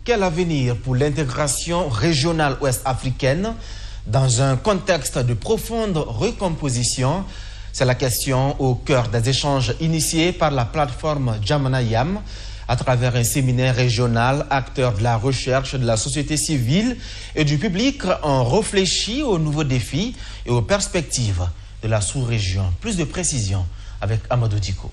Quel avenir pour l'intégration régionale ouest-africaine dans un contexte de profonde recomposition? C'est la question au cœur des échanges initiés par la plateforme Jamanayam à travers un séminaire régional. Acteurs de la recherche, de la société civile et du public ont réfléchi aux nouveaux défis et aux perspectives de la sous-région. Plus de précisions avec Amadou Diko.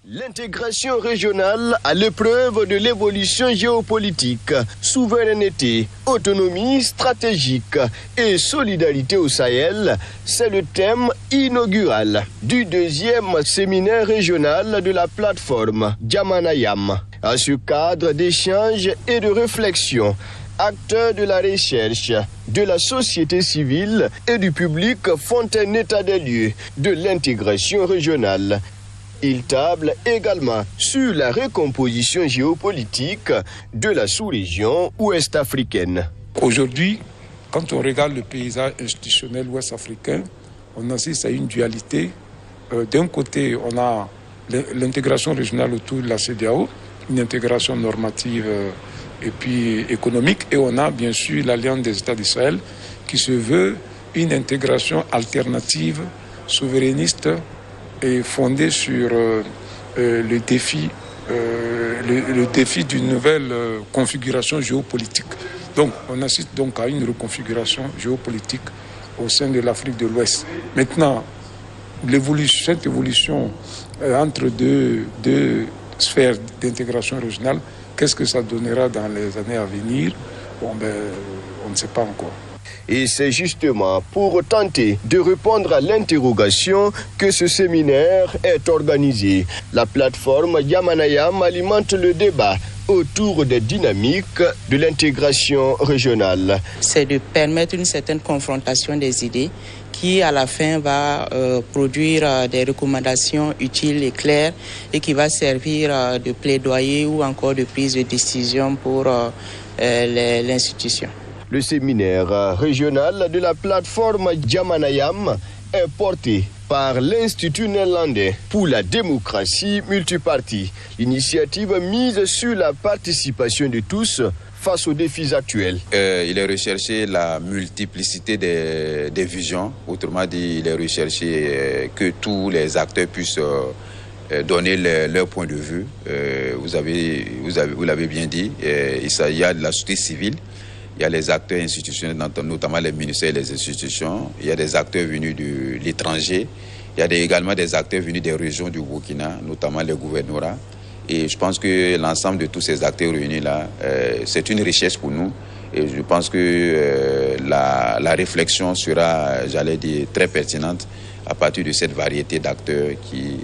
L'intégration régionale à l'épreuve de l'évolution géopolitique, souveraineté, autonomie stratégique et solidarité au Sahel, c'est le thème inaugural du deuxième séminaire régional de la plateforme Jamanayam. À ce cadre d'échange et de réflexion, acteurs de la recherche, de la société civile et du public font un état des lieux de l'intégration régionale. Il table également sur la recomposition géopolitique de la sous-région ouest-africaine. Aujourd'hui, quand on regarde le paysage institutionnel ouest-africain, on assiste à une dualité. D'un côté, on a l'intégration régionale autour de la CEDEAO, une intégration normative et puis économique, et on a bien sûr l'Alliance des États d'Israël qui se veut une intégration alternative, souverainiste, et fondée sur le défi d'une nouvelle configuration géopolitique. Donc, on assiste donc à une reconfiguration géopolitique au sein de l'Afrique de l'Ouest. Maintenant, cette évolution entre deux sphères d'intégration régionale, qu'est-ce que ça donnera dans les années à venir? On ne sait pas encore. Et c'est justement pour tenter de répondre à l'interrogation que ce séminaire est organisé. La plateforme Jamanayam alimente le débat autour des dynamiques de l'intégration régionale. C'est de permettre une certaine confrontation des idées qui, à la fin, va produire des recommandations utiles et claires et qui va servir de plaidoyer ou encore de prise de décision pour l'institution. Le séminaire régional de la plateforme Jamanayam est porté par l'Institut néerlandais pour la démocratie multipartie. L'initiative mise sur la participation de tous face aux défis actuels. Il est recherché la multiplicité des visions. Autrement dit, il est recherché que tous les acteurs puissent donner leur point de vue. Vous l'avez bien dit, il y a de la société civile. Il y a les acteurs institutionnels, notamment les ministères et les institutions. Il y a des acteurs venus de l'étranger. Il y a également des acteurs venus des régions du Burkina, notamment les gouvernorats. Et je pense que l'ensemble de tous ces acteurs réunis-là, c'est une richesse pour nous. Et je pense que la réflexion sera, j'allais dire, très pertinente à partir de cette variété d'acteurs qui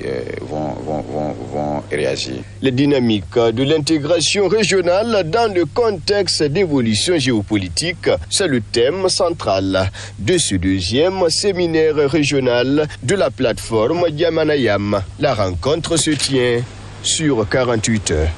vont réagir. Les dynamiques de l'intégration régionale dans le contexte d'évolution géopolitique, c'est le thème central de ce deuxième séminaire régional de la plateforme Jamanayam. La rencontre se tient sur 48 heures.